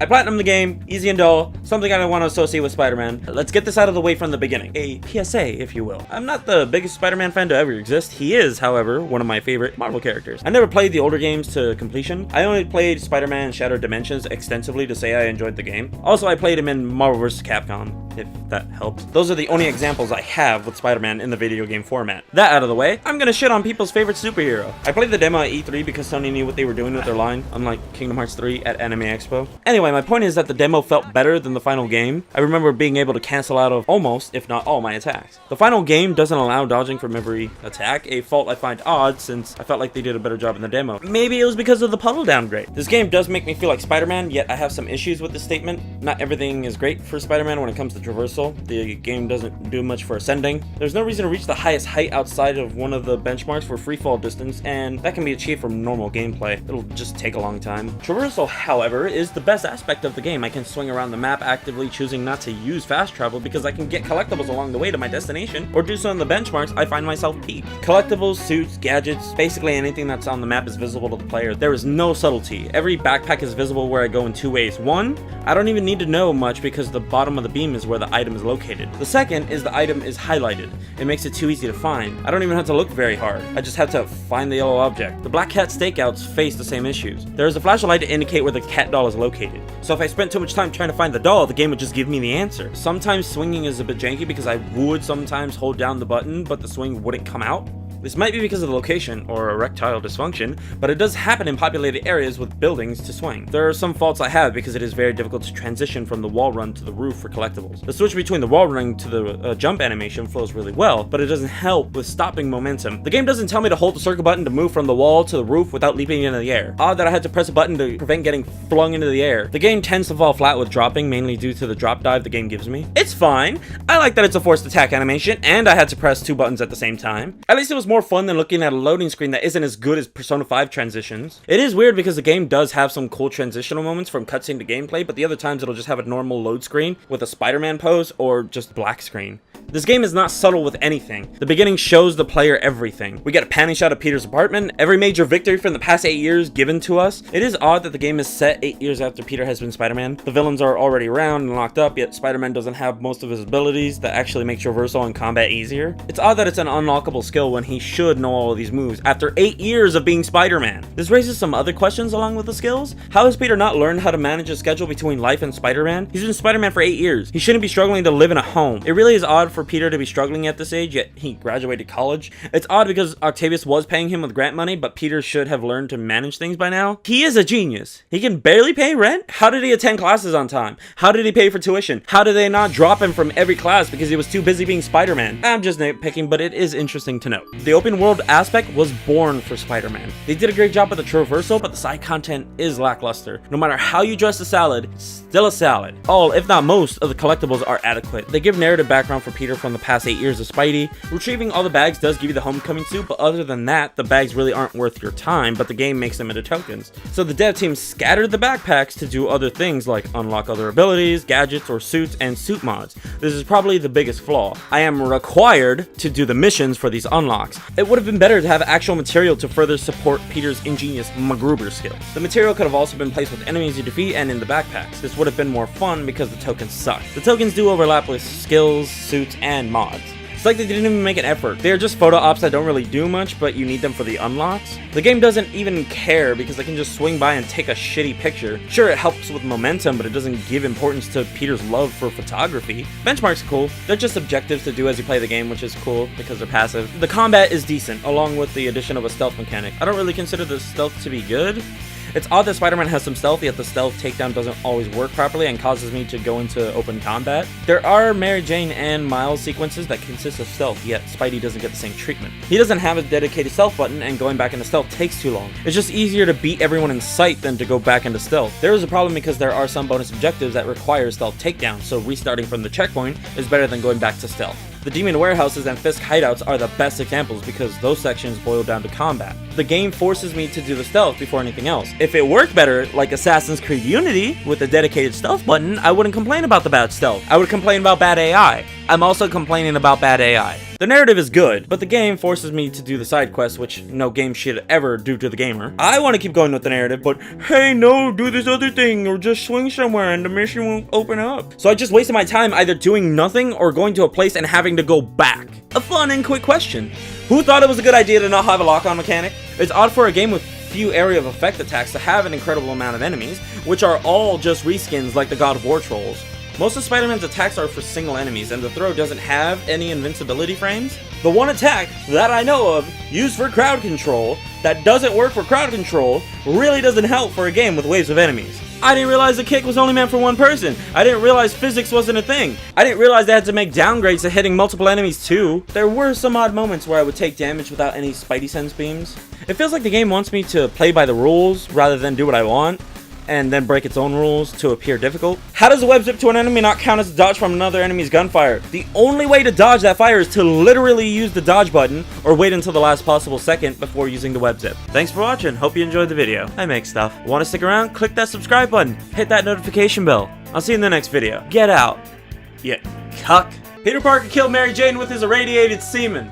I platinumed the game, easy and dull, something I don't want to associate with Spider-Man. Let's get this out of the way from the beginning. A PSA, if you will. I'm not the biggest Spider-Man fan to ever exist. He is, however, one of my favorite Marvel characters. I never played the older games to completion. I only played Spider-Man Shattered Dimensions extensively to say I enjoyed the game. Also, I played him in Marvel vs. Capcom, if that helps. Those are the only examples I have with Spider-Man in the video game format. That out of the way, I'm gonna shit on people's favorite superhero. I played the demo at E3 because Sony knew what they were doing with their line, unlike Kingdom Hearts 3 at Anime Expo. Anyway, my point is that the demo felt better than the final game. I remember being able to cancel out of almost, if not all, my attacks. The final game doesn't allow dodging from every attack, a fault I find odd since I felt like they did a better job in the demo. Maybe it was because of the puddle downgrade. This game does make me feel like Spider-Man, yet I have some issues with this statement. Not everything is great for Spider-Man when it comes to traversal. The game doesn't do much for ascending. There's no reason to reach the highest height outside of one of the benchmarks for free fall distance, and that can be achieved from normal gameplay. It'll just take a long time. Traversal, however, is the best aspect of the game. I can swing around the map, actively choosing not to use fast travel because I can get collectibles along the way to my destination, or do so in the benchmarks I find myself peaked. Collectibles, suits, gadgets, basically anything that's on the map is visible to the player. There is no subtlety. Every backpack is visible where I go in two ways. One, I don't even need to know much because the bottom of the beam is where the item is located. The second is the item is highlighted. It makes it too easy to find. I don't even have to look very hard. I just have to find the yellow object. The Black Cat stakeouts face the same issues. There is a flashlight to indicate where the cat doll is located. So if I spent too much time trying to find the doll, the game would just give me the answer. Sometimes swinging is a bit janky because I would sometimes hold down the button, but the swing wouldn't come out. This might be because of the location or erectile dysfunction, but it does happen in populated areas with buildings to swing. There are some faults I have because it is very difficult to transition from the wall run to the roof for collectibles. The switch between the wall running to the jump animation flows really well, but it doesn't help with stopping momentum. The game doesn't tell me to hold the circle button to move from the wall to the roof without leaping into the air. Odd that I had to press a button to prevent getting flung into the air. The game tends to fall flat with dropping, mainly due to the drop dive the game gives me. It's fine. I like that it's a forced attack animation, and I had to press two buttons at the same time. At least it was more fun than looking at a loading screen that isn't as good as Persona 5 transitions. It is weird because the game does have some cool transitional moments from cutscene to gameplay, but the other times it'll just have a normal load screen with a Spider-Man pose or just black screen. This game is not subtle with anything. The beginning shows the player everything. We get a panning shot of Peter's apartment, every major victory from the past 8 years given to us. It is odd that the game is set 8 years after Peter has been Spider-Man. The villains are already around and locked up, yet Spider-Man doesn't have most of his abilities that actually makes traversal and combat easier. It's odd that it's an unlockable skill when he should know all of these moves after 8 years of being Spider-Man. This raises some other questions along with the skills. How has Peter not learned how to manage a schedule between life and Spider-Man? He's been Spider-Man for 8 years. He shouldn't be struggling to live in a home. It really is odd for Peter to be struggling at this age, yet he graduated college. It's odd because Octavius was paying him with grant money, but Peter should have learned to manage things by now. He is a genius. He can barely pay rent. How did he attend classes on time? How did he pay for tuition? How did they not drop him from every class because he was too busy being Spider-Man? I'm just nitpicking, but it is interesting to note. The open world aspect was born for Spider-Man. They did a great job with the traversal, but the side content is lackluster. No matter how you dress the salad, it's still a salad. All, if not most, of the collectibles are adequate. They give narrative background for Peter from the past 8 years of Spidey. Retrieving all the bags does give you the homecoming suit, but other than that, the bags really aren't worth your time, but the game makes them into tokens. So the dev team scattered the backpacks to do other things like unlock other abilities, gadgets, or suits and suit mods. This is probably the biggest flaw. I am required to do the missions for these unlocks. It would have been better to have actual material to further support Peter's ingenious MacGruber skills. The material could have also been placed with enemies you defeat and in the backpacks. This would have been more fun because the tokens suck. The tokens do overlap with skills, suits, and mods. It's like they didn't even make an effort. They are just photo ops that don't really do much, but you need them for the unlocks. The game doesn't even care because they can just swing by and take a shitty picture. Sure, it helps with momentum, but it doesn't give importance to Peter's love for photography. Benchmarks are cool. They're just objectives to do as you play the game, which is cool because they're passive. The combat is decent, along with the addition of a stealth mechanic. I don't really consider the stealth to be good. It's odd that Spider-Man has some stealth, yet the stealth takedown doesn't always work properly and causes me to go into open combat. There are Mary Jane and Miles sequences that consist of stealth, yet Spidey doesn't get the same treatment. He doesn't have a dedicated stealth button, and going back into stealth takes too long. It's just easier to beat everyone in sight than to go back into stealth. There is a problem because there are some bonus objectives that require stealth takedown, so restarting from the checkpoint is better than going back to stealth. The Demon Warehouses and Fisk hideouts are the best examples because those sections boil down to combat. The game forces me to do the stealth before anything else. If it worked better, like Assassin's Creed Unity, with a dedicated stealth button, I wouldn't complain about the bad stealth. I would complain about bad AI. I'm also complaining about bad AI. The narrative is good, but the game forces me to do the side quests, which no game should ever do to the gamer. I want to keep going with the narrative, but hey, no, do this other thing, or just swing somewhere and the mission won't open up. So I just wasted my time either doing nothing or going to a place and having to go back. A fun and quick question. Who thought it was a good idea to not have a lock-on mechanic? It's odd for a game with few area of effect attacks to have an incredible amount of enemies, which are all just reskins like the God of War trolls. Most of Spider-Man's attacks are for single enemies, and the throw doesn't have any invincibility frames. The one attack that I know of, used for crowd control, that doesn't work for crowd control, really doesn't help for a game with waves of enemies. I didn't realize the kick was only meant for one person. I didn't realize physics wasn't a thing. I didn't realize they had to make downgrades to hitting multiple enemies too. There were some odd moments where I would take damage without any Spidey sense beams. It feels like the game wants me to play by the rules rather than do what I want, and then break its own rules to appear difficult. How does a web zip to an enemy not count as a dodge from another enemy's gunfire? The only way to dodge that fire is to literally use the dodge button or wait until the last possible second before using the web zip. Thanks for watching. Hope you enjoyed the video. I make stuff. Want to stick around? Click that subscribe button. Hit that notification bell. I'll see you in the next video. Get out, you cuck. Peter Parker killed Mary Jane with his irradiated semen.